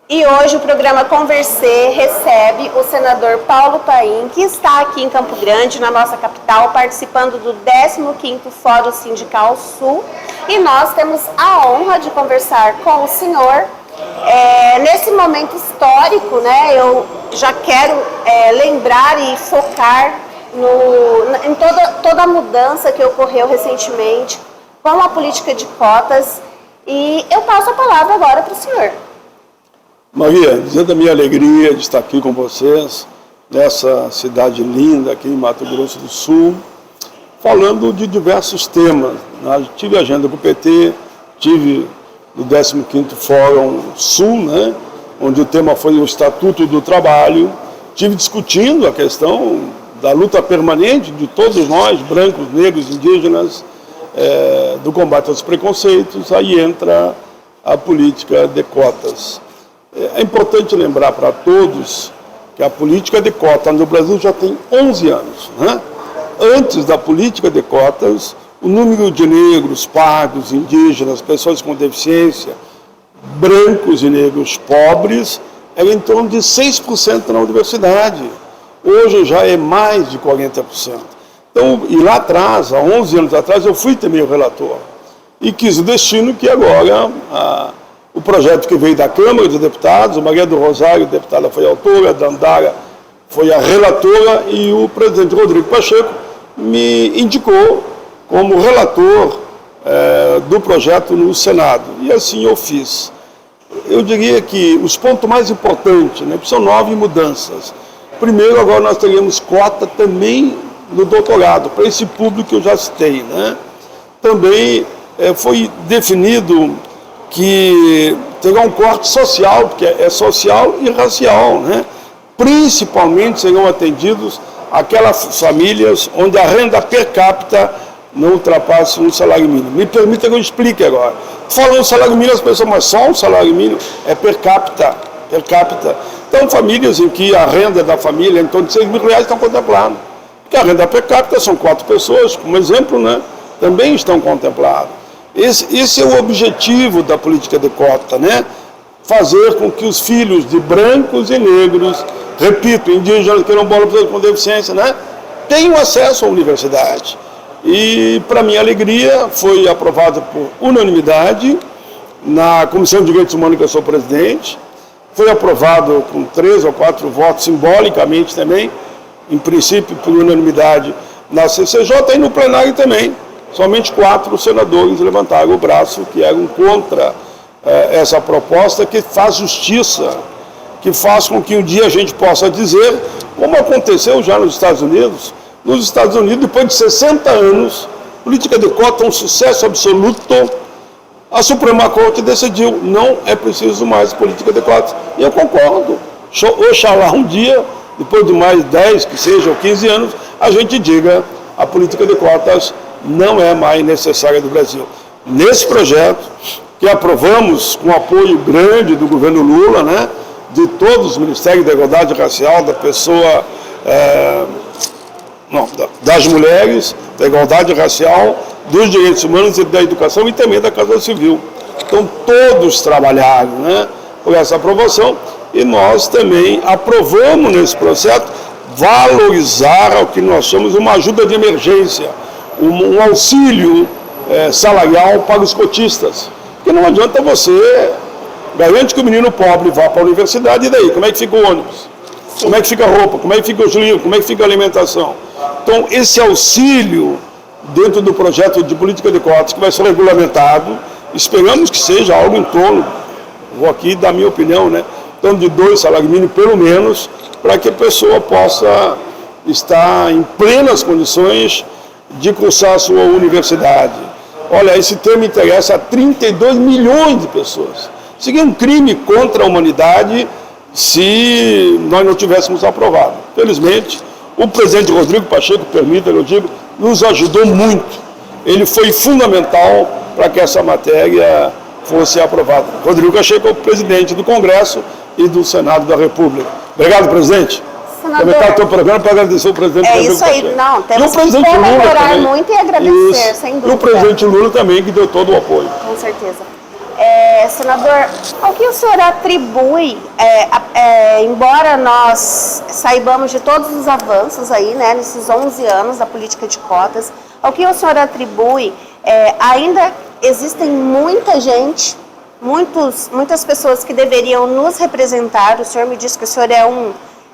E hoje o programa Conversê recebe o senador Paulo Paim, que está aqui em Campo Grande, na nossa capital, participando do 15º Fórum Sindical Sul. E nós temos a honra de conversar com o senhor. Nesse momento histórico, né, eu já quero lembrar e focar em toda a mudança que ocorreu recentemente com a política de cotas. E eu passo a palavra agora para o senhor. Maria, dizendo a minha alegria de estar aqui com vocês, nessa cidade linda aqui em Mato Grosso do Sul, falando de diversos temas. Tive agenda com o PT, tive no 15º Fórum Sul, né, onde o tema foi o Estatuto do Trabalho, tive discutindo a questão da luta permanente de todos nós, brancos, negros, indígenas, do combate aos preconceitos. Aí entra a política de cotas. É importante lembrar para todos que a política de cotas no Brasil já tem 11 anos. Né? Antes da política de cotas, o número de negros, pardos, indígenas, pessoas com deficiência, brancos e negros pobres, era em torno de 6% na universidade. Hoje já é mais de 40%. Então, e lá atrás, há 11 anos atrás, eu fui também o relator. E quis o destino que agora o projeto que veio da Câmara dos Deputados, a Maria do Rosário, deputada, foi a autora, a Dandara foi a relatora, e o presidente Rodrigo Pacheco me indicou como relator do projeto no Senado. E assim eu fiz. Eu diria que os pontos mais importantes, né, são 9 mudanças. Primeiro, agora nós teremos cota também no doutorado, para esse público que eu já citei. Né? Também foi definido que terá um corte social, porque é social e racial, né? Principalmente serão atendidos aquelas famílias onde a renda per capita não ultrapasse um salário mínimo. Me permita que eu explique agora. Falando salário mínimo, as pessoas, mas só um salário mínimo é per capita. Então, famílias em que a renda da família é em torno de R$6.000 estão contempladas. Porque a renda per capita são 4 pessoas, como exemplo, né? Também estão contempladas. Esse é o objetivo da política de cota, né? Fazer com que os filhos de brancos e negros, repito, indígenas, quilombolas, pessoas com deficiência, né, tenham acesso à universidade. E, para minha alegria, foi aprovado por unanimidade na Comissão de Direitos Humanos, que eu sou presidente. Foi aprovado com 3 ou 4 votos, simbolicamente também, em princípio por unanimidade na CCJ, e no plenário também. Somente 4 senadores levantaram o braço, que eram contra essa proposta, que faz justiça, que faz com que um dia a gente possa dizer, como aconteceu já nos Estados Unidos. Nos Estados Unidos, depois de 60 anos, política de cota é um sucesso absoluto. A Suprema Corte decidiu, não é preciso mais política de cotas. E eu concordo. Oxalá um dia, depois de mais 10, que seja, ou 15 anos, a gente diga a política de cotas não é mais necessária do Brasil. Nesse projeto, que aprovamos com apoio grande do governo Lula, né, de todos os Ministérios da Igualdade Racial, da pessoa, das mulheres, da igualdade racial, dos direitos humanos e da educação, e também da Casa Civil. Então, todos trabalharam, né, por essa aprovação, e nós também aprovamos nesse processo valorizar o que nós chamamos uma ajuda de emergência, um auxílio salarial para os cotistas. Porque não adianta você garante que o menino pobre vá para a universidade, e daí? Como é que fica o ônibus? Como é que fica a roupa? Como é que fica os livros? Como é que fica a alimentação? Então, esse auxílio dentro do projeto de política de cotas, que vai ser regulamentado, esperamos que seja algo em torno, vou aqui dar minha opinião, né? Então, de 2 salários mínimos, pelo menos, para que a pessoa possa estar em plenas condições de cursar a sua universidade. Olha, esse tema interessa a 32 milhões de pessoas. Seria um crime contra a humanidade se nós não tivéssemos aprovado. Felizmente, o presidente Rodrigo Pacheco, permita que eu diga, nos ajudou muito. Ele foi fundamental para que essa matéria fosse aprovada. Rodrigo Pacheco é o presidente do Congresso e do Senado da República. Obrigado, presidente. Também está o teu programa para agradecer o presidente Rodrigo Pacheco. É isso aí, não, temos que comemorar muito e agradecer, sem dúvida. E o presidente Lula também, que deu todo o apoio. Com certeza. Senador, ao que o senhor atribui, embora nós saibamos de todos os avanços aí, né, nesses 11 anos da política de cotas, ao que o senhor atribui, ainda existem muita gente, muitas pessoas que deveriam nos representar. O senhor me disse que o senhor é um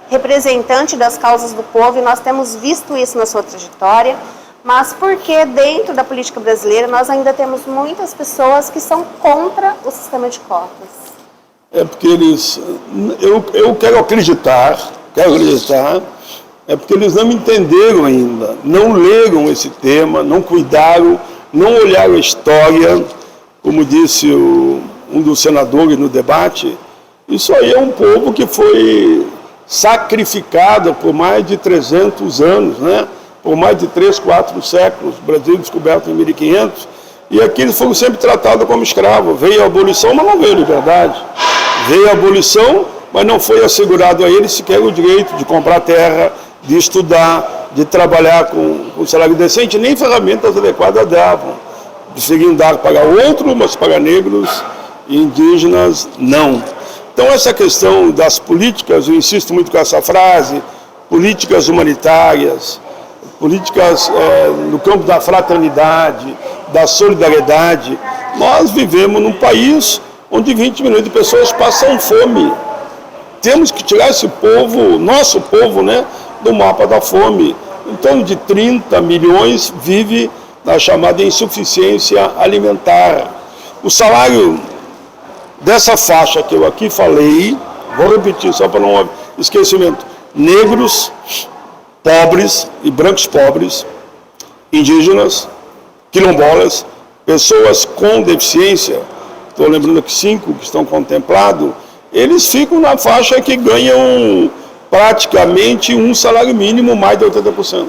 representante das causas do povo e nós temos visto isso na sua trajetória. Mas por que dentro da política brasileira nós ainda temos muitas pessoas que são contra o sistema de cotas? É porque eu quero acreditar, é porque eles não entenderam ainda, não leram esse tema, não cuidaram, não olharam a história, como disse um dos senadores no debate. Isso aí é um povo que foi sacrificado por mais de 300 anos, né? Por mais de 3, 4 séculos, o Brasil descoberto em 1500, e aqui eles foram sempre tratados como escravos. Veio a abolição, mas não veio a liberdade. Veio a abolição, mas não foi assegurado a eles sequer o direito de comprar terra, de estudar, de trabalhar com salário decente, nem ferramentas adequadas davam. Conseguiam dar para outros, mas para negros e indígenas, não. Então essa questão das políticas, eu insisto muito com essa frase, políticas humanitárias, políticas no campo da fraternidade, da solidariedade. Nós vivemos num país onde 20 milhões de pessoas passam fome. Temos que tirar esse povo, nosso povo, né, do mapa da fome. Em torno de 30 milhões vive na chamada insuficiência alimentar. O salário dessa faixa que eu aqui falei, vou repetir só para não esquecimento, negros, pobres e brancos pobres, indígenas, quilombolas, pessoas com deficiência, estou lembrando que 5 que estão contemplados, eles ficam na faixa que ganham praticamente um salário mínimo mais de 80%.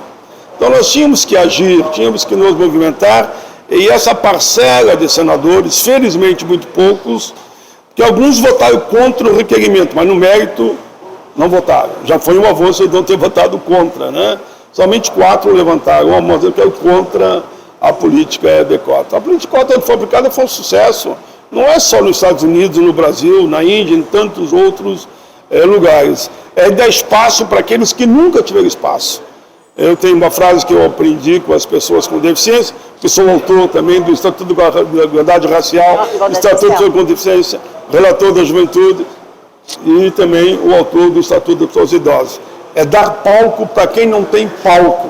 Então nós tínhamos que agir, tínhamos que nos movimentar, e essa parcela de senadores, felizmente muito poucos, que alguns votaram contra o requerimento, mas no mérito não votaram. Já foi um avanço de não ter votado contra, né? Somente 4 levantaram a mão que é contra a política de cota. A política de cota fabricada foi um sucesso. Não é só nos Estados Unidos, no Brasil, na Índia, em tantos outros lugares. É dar espaço para aqueles que nunca tiveram espaço. Eu tenho uma frase que eu aprendi com as pessoas com deficiência, que sou autor também do Estatuto da Igualdade Racial, Estatuto com Deficiência, relator da Juventude, e também o autor do Estatuto dos Idosos. É dar palco para quem não tem palco.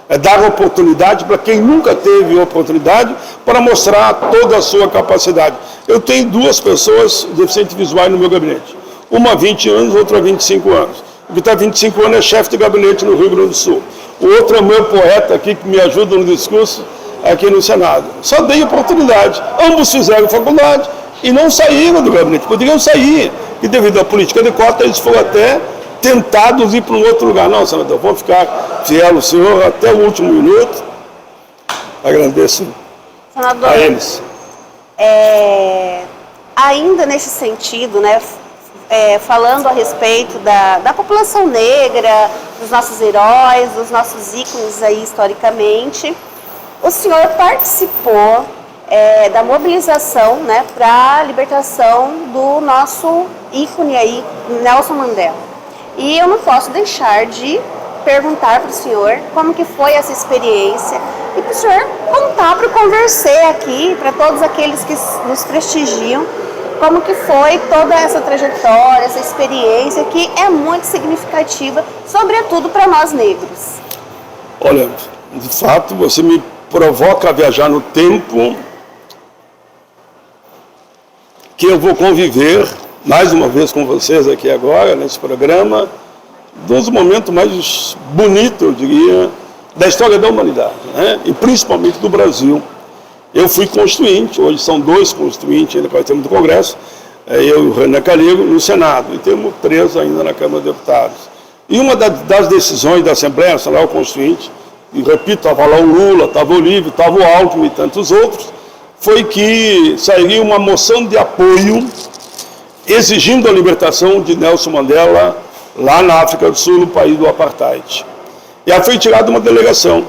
É dar oportunidade para quem nunca teve oportunidade para mostrar toda a sua capacidade. Eu tenho 2 pessoas deficientes visuais no meu gabinete. Uma há 20 anos, outra há 25 anos. O que está há 25 anos é chefe de gabinete no Rio Grande do Sul. O outro é meu poeta aqui, que me ajuda no discurso aqui no Senado. Só dei oportunidade. Ambos fizeram faculdade e não saíram do gabinete. Poderiam sair, e devido à política de cota, eles foram até tentados ir para um outro lugar. Não, senador, vou ficar fiel ao senhor até o último minuto. Agradeço, senador, a eles. Ainda nesse sentido, né, falando a respeito da população negra, dos nossos heróis, dos nossos ícones aí historicamente, o senhor participou da mobilização, né, para a libertação do nosso ícone aí, Nelson Mandela. E eu não posso deixar de perguntar para o senhor como que foi essa experiência e para o senhor contar para o Conversê aqui, para todos aqueles que nos prestigiam, como que foi toda essa trajetória, essa experiência que é muito significativa, sobretudo para nós negros. Olha, de fato, você me provoca a viajar no tempo que eu vou conviver mais uma vez com vocês aqui agora, nesse programa, dos momentos mais bonitos, eu diria, da história da humanidade, né? E principalmente do Brasil. Eu fui constituinte, hoje são 2 constituintes, ainda nós temos do Congresso, eu e o Renan Calheiros no Senado, e temos 3 ainda na Câmara de Deputados. E uma das decisões da Assembleia Nacional Constituinte, e repito, estava lá o Lula, estava o Olívio, estava o Alckmin e tantos outros, foi que sairia uma moção de apoio exigindo a libertação de Nelson Mandela lá na África do Sul, no país do Apartheid. E aí foi tirada uma delegação.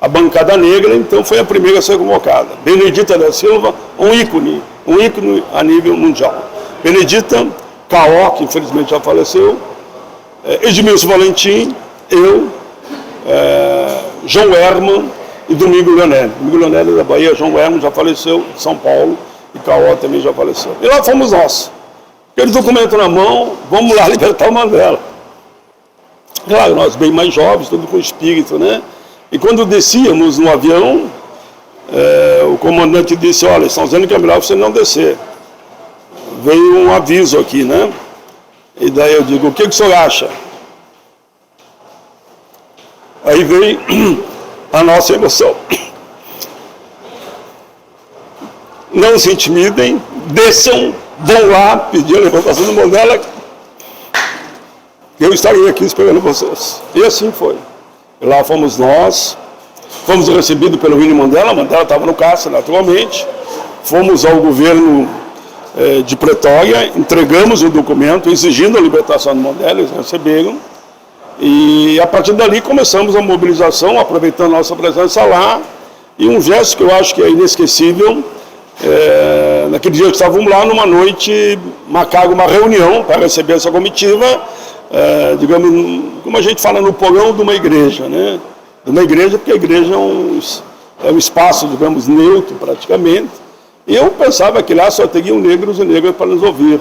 a bancada negra, então foi a primeira a ser convocada. Benedita da Silva, um ícone a nível mundial. Benedita, Caó, que infelizmente já faleceu, Edmilson Valentim, eu, João Herman e Domingo Leonelli. Domingo Leonelli da Bahia, João Herman já faleceu, de São Paulo, e Caó também já faleceu. E lá fomos nós. Aquele documento na mão, vamos lá libertar o Mandela. Claro, nós bem mais jovens, tudo com espírito, né? E quando descíamos no avião, o comandante disse, olha, estão dizendo que é melhor você não descer. Veio um aviso aqui, né? E daí eu digo, o que o senhor acha? Aí veio a nossa emoção. Não se intimidem, desçam, vão lá, pedir a levantação do Mandela. Eu estarei aqui esperando vocês. E assim foi. E lá fomos nós, fomos recebidos pelo Winnie Mandela, Mandela estava no cárcere, naturalmente. Fomos ao governo de Pretória, entregamos o documento exigindo a libertação do Mandela, eles receberam. E a partir dali começamos a mobilização, aproveitando a nossa presença lá. E um gesto que eu acho que é inesquecível, naquele dia que estávamos lá, numa noite, marcaram uma reunião para receber essa comitiva, digamos, como a gente fala, no porão de uma igreja, né? De uma igreja, porque a igreja é um espaço, digamos, neutro praticamente. E eu pensava que lá só teriam negros e negras para nos ouvir.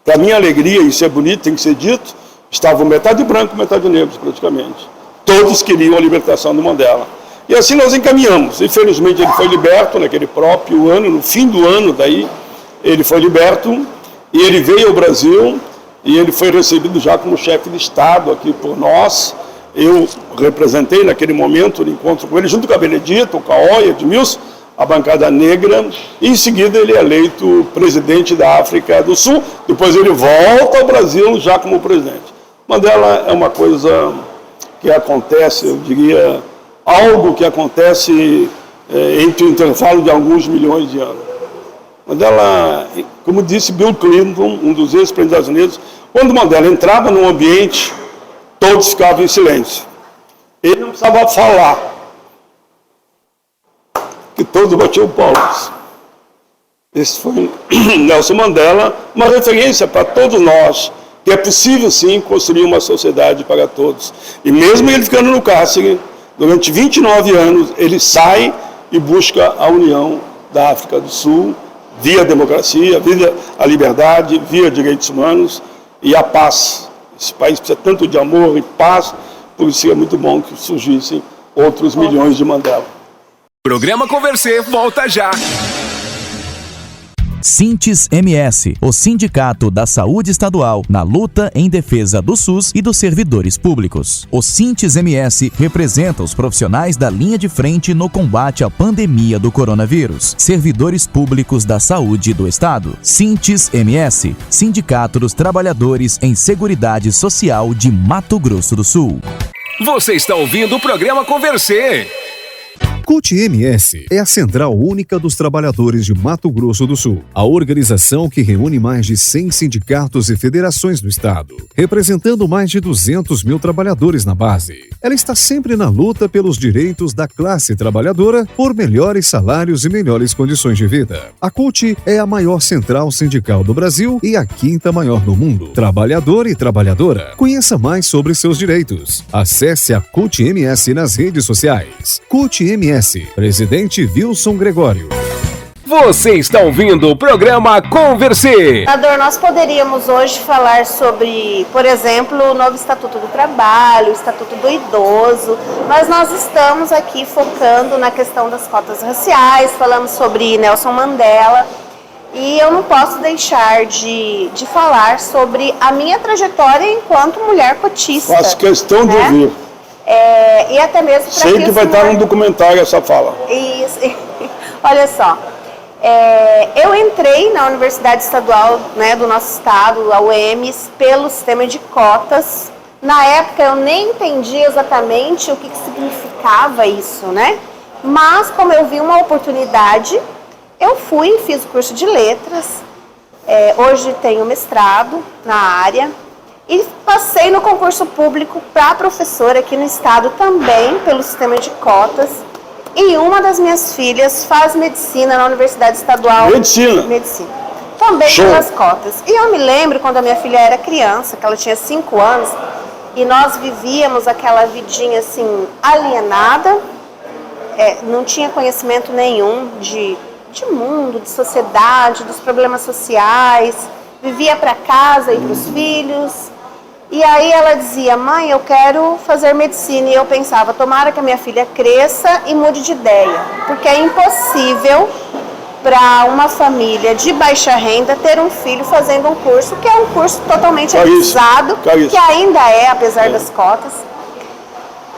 Para minha alegria, isso é bonito, tem que ser dito, estavam metade branco, metade negros praticamente. Todos queriam a libertação do Mandela. E assim nós encaminhamos. Infelizmente ele foi liberto naquele próprio ano, no fim do ano daí, ele foi liberto e ele veio ao Brasil e ele foi recebido já como chefe de Estado aqui por nós. Eu representei naquele momento o encontro com ele, junto com a Benedita, o Caó e Edmilson, a bancada negra, e em seguida ele é eleito presidente da África do Sul, depois ele volta ao Brasil já como presidente. Mandela é uma coisa que acontece, eu diria, algo que acontece entre o intervalo de alguns milhões de anos. Mandela, como disse Bill Clinton, um dos ex-presidentes dos Estados Unidos, quando Mandela entrava num ambiente, todos ficavam em silêncio. Ele não precisava falar, que todos batiam palmas. Esse foi Nelson Mandela, uma referência para todos nós, que é possível sim construir uma sociedade para todos. E mesmo ele ficando no cárcere, durante 29 anos, ele sai e busca a união da África do Sul, via democracia, via a liberdade, via direitos humanos e a paz. Esse país precisa tanto de amor e paz, por isso é muito bom que surgissem outros milhões de Mandela. Programa Conversê volta já. Sintes-MS, o Sindicato da Saúde Estadual, na luta em defesa do SUS e dos servidores públicos. O Sintes-MS representa os profissionais da linha de frente no combate à pandemia do coronavírus, servidores públicos da saúde do Estado. Sintes-MS, Sindicato dos Trabalhadores em Seguridade Social de Mato Grosso do Sul. Você está ouvindo o programa Conversê. CUT-MS é a Central Única dos Trabalhadores de Mato Grosso do Sul, a organização que reúne mais de 100 sindicatos e federações do Estado, representando mais de 200 mil trabalhadores na base. Ela está sempre na luta pelos direitos da classe trabalhadora por melhores salários e melhores condições de vida. A CUT é a maior central sindical do Brasil e a 5ª maior do mundo. Trabalhador e trabalhadora, conheça mais sobre seus direitos. Acesse a CUT-MS nas redes sociais. CUT-MS, Presidente Wilson Gregório. Você está ouvindo o programa Conversê. Senador, nós poderíamos hoje falar sobre, por exemplo, o novo Estatuto do Trabalho, o Estatuto do Idoso, mas nós estamos aqui focando na questão das cotas raciais, falamos sobre Nelson Mandela, e eu não posso deixar de falar sobre a minha trajetória enquanto mulher cotista. Faço questão de ouvir. E até mesmo para sei que vai estar no documentário essa fala. Isso. Olha só, eu entrei na Universidade Estadual, né, do nosso estado, a UEMS, pelo sistema de cotas. Na época eu nem entendi exatamente o que significava isso, né? Mas como eu vi uma oportunidade, eu fui e fiz o curso de letras. Hoje tenho mestrado na área. E passei no concurso público para professora aqui no estado também, pelo sistema de cotas. E uma das minhas filhas faz medicina na Universidade Estadual. Medicina? Medicina. Também Show. pelas cotas. E eu me lembro quando a minha filha era criança, que ela tinha 5 anos, e nós vivíamos aquela vidinha assim, alienada, não tinha conhecimento nenhum de mundo, de sociedade, dos problemas sociais, vivia para casa e para os filhos. E aí ela dizia: mãe, eu quero fazer medicina. E eu pensava: tomara que a minha filha cresça e mude de ideia, porque é impossível para uma família de baixa renda ter um filho fazendo um curso que é um curso totalmente elitizado, que ainda apesar das cotas.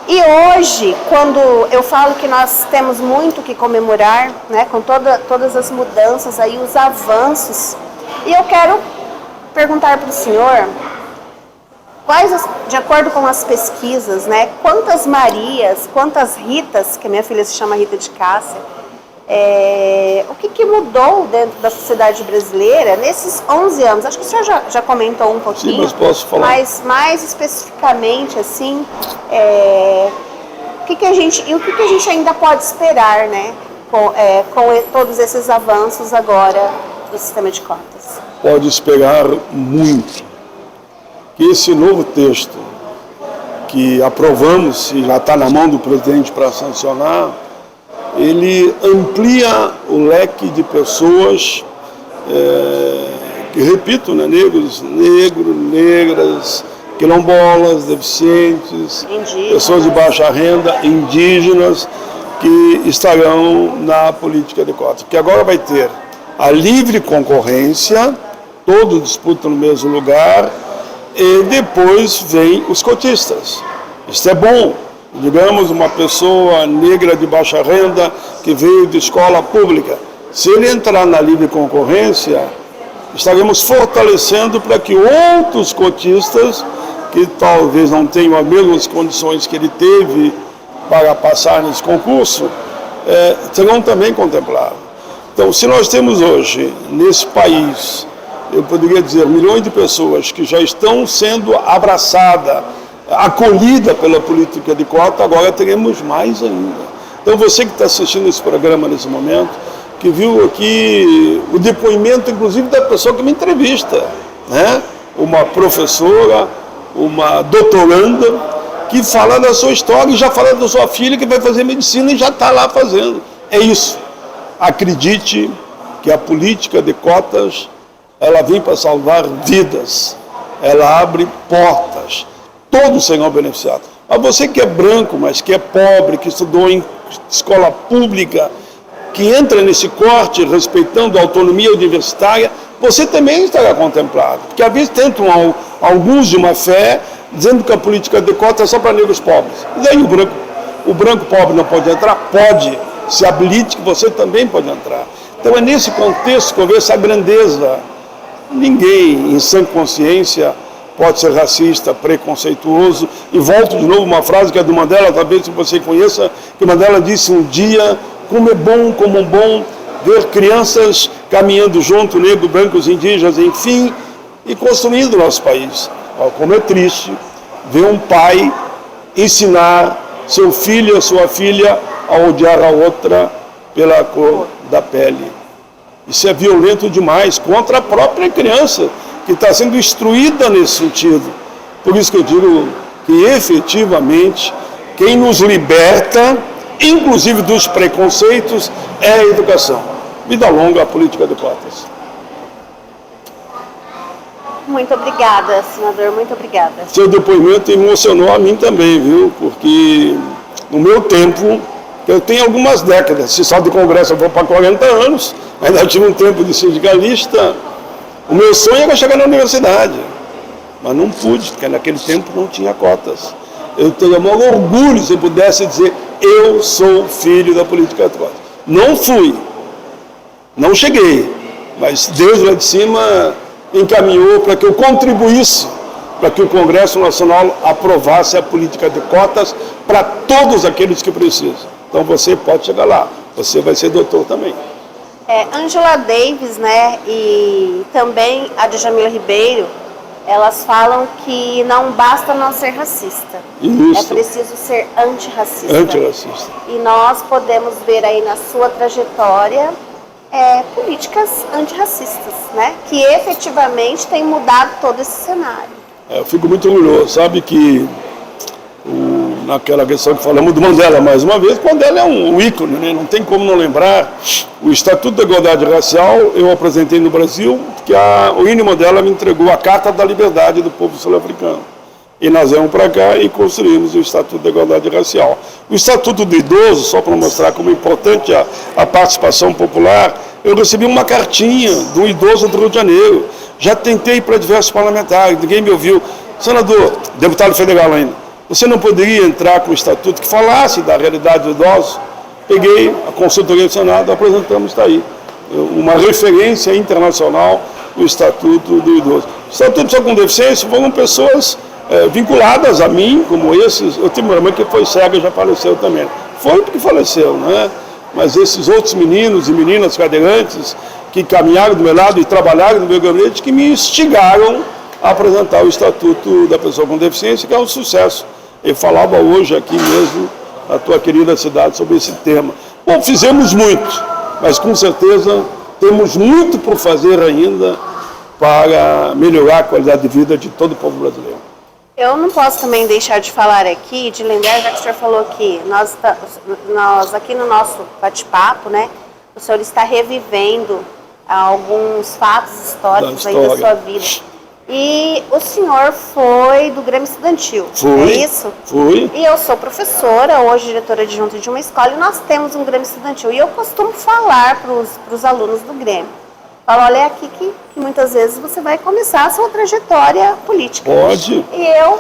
E hoje, quando eu falo que nós temos muito que comemorar, né, com todas as mudanças aí, os avanços, e eu quero perguntar para o senhor, de acordo com as pesquisas, né, quantas Marias, quantas Ritas, que a minha filha se chama Rita de Cássia, o que mudou dentro da sociedade brasileira nesses 11 anos? Acho que o senhor já comentou um pouquinho. Sim, mas posso falar. Mas mais especificamente, assim, o que a gente ainda pode esperar, né, com todos esses avanços agora do sistema de cotas? Pode esperar muito. Que esse novo texto que aprovamos, e já está na mão do presidente para sancionar, ele amplia o leque de pessoas, que repito, né, negros, negras, quilombolas, deficientes, indígenas, pessoas de baixa renda, indígenas, que estarão na política de cotas. Porque agora vai ter a livre concorrência, todos disputam no mesmo lugar, e depois vem os cotistas. Isso é bom. Digamos, uma pessoa negra de baixa renda que veio de escola pública. Se ele entrar na livre concorrência, estaremos fortalecendo para que outros cotistas, que talvez não tenham as mesmas condições que ele teve para passar nesse concurso, serão também contemplados. Então, se nós temos hoje, nesse país, eu poderia dizer, milhões de pessoas que já estão sendo abraçadas, acolhida pela política de cota, agora teremos mais ainda. Então você que está assistindo esse programa nesse momento, que viu aqui o depoimento, inclusive, da pessoa que me entrevista, né? Uma professora, uma doutoranda, que fala da sua história e já fala da sua filha que vai fazer medicina e já está lá fazendo. É isso. Acredite que a política de cotas, ela vem para salvar vidas, ela abre portas. Todos serão beneficiados. Mas você que é branco, mas que é pobre, que estudou em escola pública, que entra nesse corte respeitando a autonomia universitária, você também estará contemplado. Porque às vezes tentam alguns de má fé, dizendo que a política de cota é só para negros pobres. E daí o branco pobre não pode entrar? Pode. Se habilite que você também pode entrar. Então é nesse contexto que eu vejo essa grandeza. Ninguém, em sã consciência, pode ser racista, preconceituoso. E volto de novo uma frase que é do Mandela, talvez você conheça, que Mandela disse um dia: como é bom ver crianças caminhando junto, negros, brancos, indígenas, enfim, e construindo o nosso país. Como é triste ver um pai ensinar seu filho ou sua filha a odiar a outra pela cor da pele. Isso é violento demais contra a própria criança, que está sendo instruída nesse sentido. Por isso que eu digo que efetivamente quem nos liberta, inclusive dos preconceitos, é a educação. Vida longa a política de cotas. Muito obrigada, senador, muito obrigada. Seu depoimento emocionou a mim também, viu? Porque no meu tempo, eu tenho algumas décadas, se só de congresso eu vou para 40 anos, ainda tive um tempo de sindicalista. O meu sonho era chegar na universidade, mas não pude, porque naquele tempo não tinha cotas. Eu teria o maior orgulho se eu pudesse dizer: eu sou filho da política de cotas. Não fui, não cheguei, mas Deus lá de cima encaminhou para que eu contribuísse para que o Congresso Nacional aprovasse a política de cotas para todos aqueles que precisam. Então você pode chegar lá, você vai ser doutor também. Angela Davis, né, e também a Djamila Ribeiro, elas falam que não basta não ser racista. Isso. É preciso ser antirracista. Antirracista. E nós podemos ver aí na sua trajetória políticas antirracistas, né? Que efetivamente têm mudado todo esse cenário. Eu fico muito orgulhoso, sabe que naquela questão que falamos do Mandela mais uma vez, o Mandela é um ícone, né? Não tem como não lembrar. O Estatuto da Igualdade Racial eu apresentei no Brasil, porque o Winnie Mandela me entregou a Carta da Liberdade do povo sul-africano. E nós viemos para cá e construímos o Estatuto da Igualdade Racial. O Estatuto do Idoso, só para mostrar como é importante a participação popular, eu recebi uma cartinha de um idoso do Rio de Janeiro. Já tentei para diversos parlamentares, ninguém me ouviu. Senador, deputado federal ainda, você não poderia entrar com o Estatuto que falasse da realidade dos idosos? Peguei a consultoria do Senado, apresentamos, está aí. Uma referência internacional do Estatuto do Idoso. O Estatuto de Pessoa com Deficiência foram pessoas vinculadas a mim, como esses. Eu tive uma irmã que foi cega e já faleceu também. Foi porque faleceu, né? Mas esses outros meninos e meninas cadeirantes que caminharam do meu lado e trabalharam no meu gabinete, que me instigaram a apresentar o Estatuto da Pessoa com Deficiência, que é um sucesso. Eu falava hoje aqui mesmo na tua querida cidade sobre esse tema. Bom, fizemos muito, mas com certeza temos muito por fazer ainda para melhorar a qualidade de vida de todo o povo brasileiro. Eu não posso também deixar de falar aqui, de lembrar, já que o senhor falou que nós aqui no nosso bate-papo, né, o senhor está revivendo alguns fatos históricos aí da sua vida. E o senhor foi do Grêmio Estudantil, é isso? Fui. E eu sou professora, hoje diretora adjunta de uma escola, e nós temos um Grêmio Estudantil. E eu costumo falar para os alunos do Grêmio. Falo, olha, é aqui que muitas vezes você vai começar a sua trajetória política. Pode. E eu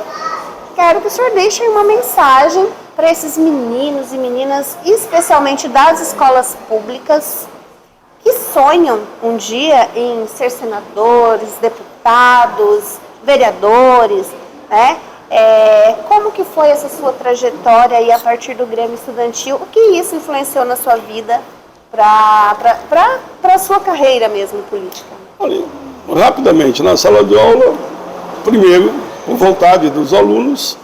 quero que o senhor deixe uma mensagem para esses meninos e meninas, especialmente das escolas públicas, que sonham um dia em ser senadores, deputados, vereadores, né? Como que foi essa sua trajetória aí a partir do Grêmio Estudantil? O que isso influenciou na sua vida para a sua carreira mesmo política? Olha, rapidamente, na sala de aula, primeiro, por vontade dos alunos,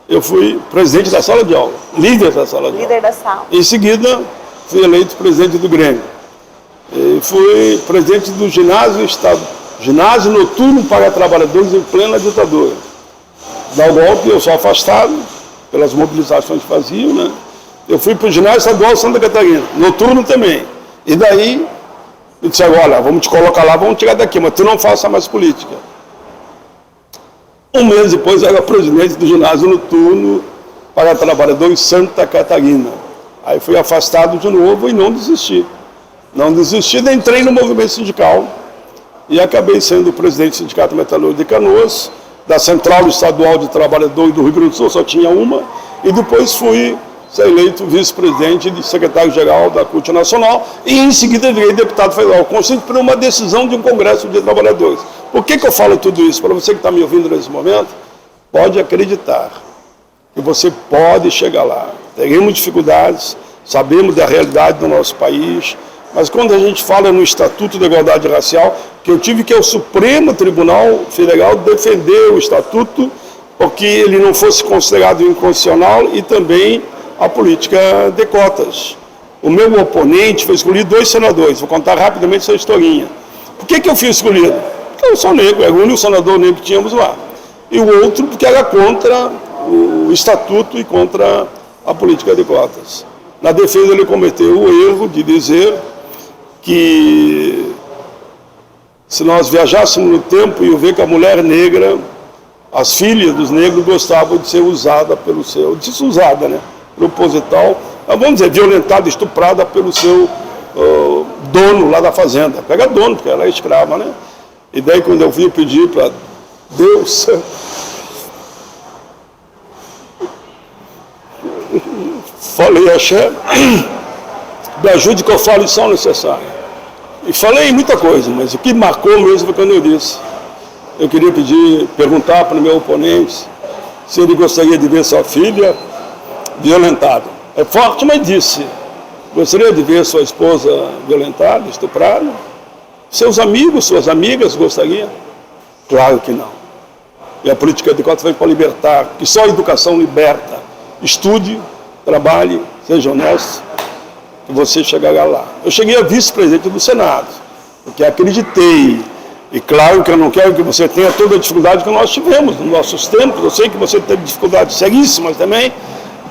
eu fui presidente da sala de aula, líder da sala de aula. Líder da sala. Em seguida, fui eleito presidente do Grêmio. E fui presidente do ginásio noturno para trabalhadores em plena ditadura. Dá o golpe, eu sou afastado pelas mobilizações que faziam, né? Eu fui para o ginásio estadual Santa Catarina, noturno também. E daí, eu disse, olha, vamos te colocar lá, vamos tirar daqui, mas tu não faça mais política. Um mês depois, eu era presidente do ginásio noturno para trabalhadores Santa Catarina. Aí fui afastado de novo e não desisti. Não desisti, entrei no movimento sindical e acabei sendo o presidente do Sindicato Metalúrgico de Canoas, da Central Estadual de Trabalhadores do Rio Grande do Sul, só tinha uma, e depois fui ser eleito vice-presidente e secretário-geral da CUT Nacional e em seguida virei deputado federal, constituído por uma decisão de um congresso de trabalhadores. Por que eu falo tudo isso? Para você que está me ouvindo nesse momento, pode acreditar que você pode chegar lá. Teremos dificuldades, sabemos da realidade do nosso país, mas quando a gente fala no Estatuto da Igualdade Racial, que eu tive que ir ao Supremo Tribunal Federal defender o Estatuto, porque ele não fosse considerado inconstitucional e também a política de cotas. O meu oponente foi escolhido 2 senadores, vou contar rapidamente essa historinha. Por que eu fui escolhido? Porque eu sou negro, era o único senador negro que tínhamos lá. E o outro porque era contra o Estatuto e contra a política de cotas. Na defesa ele cometeu o erro de dizer que se nós viajássemos no tempo e ver que a mulher negra, as filhas dos negros gostavam de ser usada pelo seu, desusada, né? Proposital, vamos dizer, violentada, estuprada pelo seu dono lá da fazenda. Pega dono, porque ela é escrava, né? E daí quando eu vim pedir para Deus, falei, axé, me ajude que eu falo lição necessária. E falei muita coisa, mas o que marcou mesmo foi quando eu disse. Eu queria perguntar para o meu oponente se ele gostaria de ver sua filha violentada. É forte, mas disse. Gostaria de ver sua esposa violentada, estuprada? Seus amigos, suas amigas gostariam? Claro que não. E a política de cotas vem para libertar, que só a educação liberta. Estude, trabalhe, seja honesto, que você chegará lá. Eu cheguei a vice-presidente do Senado, porque acreditei. E claro que eu não quero que você tenha toda a dificuldade que nós tivemos nos nossos tempos. Eu sei que você teve dificuldades seríssimas também.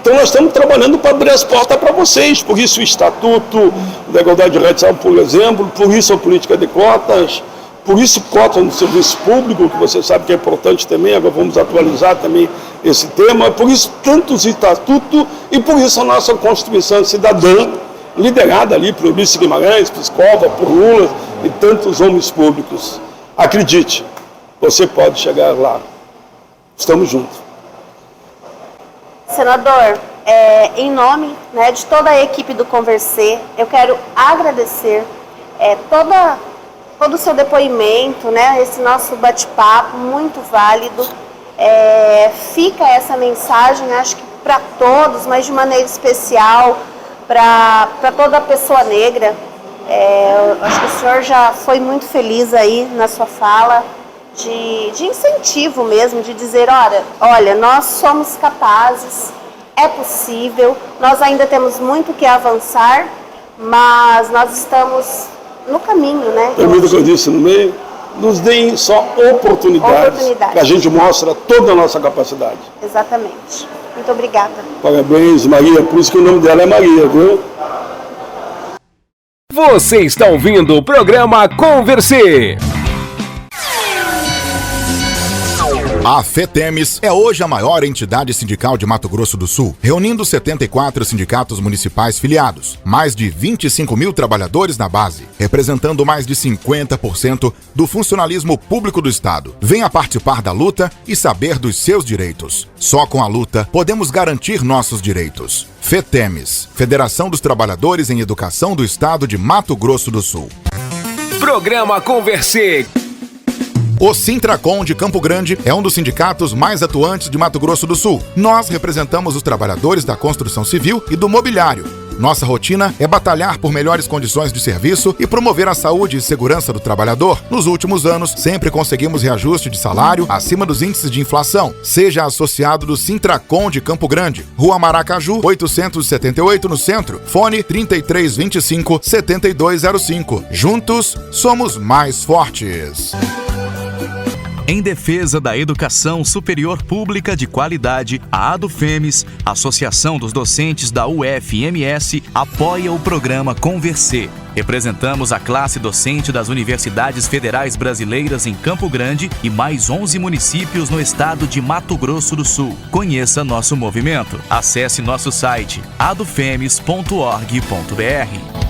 Então nós estamos trabalhando para abrir as portas para vocês. Por isso o Estatuto da Igualdade Racial, por exemplo, por isso a política de cotas, por isso cotas no serviço público, que você sabe que é importante também, agora vamos atualizar também esse tema, por isso tantos estatutos e por isso a nossa Constituição Cidadã, liderada ali por Ulisses Guimarães, por Escova, por Lula e tantos homens públicos. Acredite, você pode chegar lá. Estamos juntos. Senador, em nome, né, de toda a equipe do Conversê, eu quero agradecer todo o seu depoimento, né, esse nosso bate-papo muito válido. Fica essa mensagem, acho que para todos, mas de maneira especial para toda a pessoa negra. Acho que o senhor já foi muito feliz aí na sua fala, de incentivo mesmo, de dizer, olha, nós somos capazes, é possível, nós ainda temos muito que avançar, mas nós estamos no caminho, né? Permita que eu disse no meio, nos deem só oportunidades. Que a gente mostra toda a nossa capacidade. Exatamente. Muito obrigada. Parabéns, Maria, por isso que o nome dela é Maria, viu? Você está ouvindo o programa Conversê. A FETEMES é hoje a maior entidade sindical de Mato Grosso do Sul, reunindo 74 sindicatos municipais filiados, mais de 25 mil trabalhadores na base, representando mais de 50% do funcionalismo público do Estado. Venha participar da luta e saber dos seus direitos. Só com a luta podemos garantir nossos direitos. FETEMES, Federação dos Trabalhadores em Educação do Estado de Mato Grosso do Sul. Programa Conversê. O Sintracom de Campo Grande é um dos sindicatos mais atuantes de Mato Grosso do Sul. Nós representamos os trabalhadores da construção civil e do mobiliário. Nossa rotina é batalhar por melhores condições de serviço e promover a saúde e segurança do trabalhador. Nos últimos anos, sempre conseguimos reajuste de salário acima dos índices de inflação. Seja associado do Sintracom de Campo Grande, Rua Maracaju, 878 no centro. Fone 3325-7205. Juntos, somos mais fortes. Em defesa da educação superior pública de qualidade, a ADUFEMES, Associação dos Docentes da UFMS, apoia o programa Conversê. Representamos a classe docente das Universidades Federais Brasileiras em Campo Grande e mais 11 municípios no estado de Mato Grosso do Sul. Conheça nosso movimento. Acesse nosso site adufemes.org.br.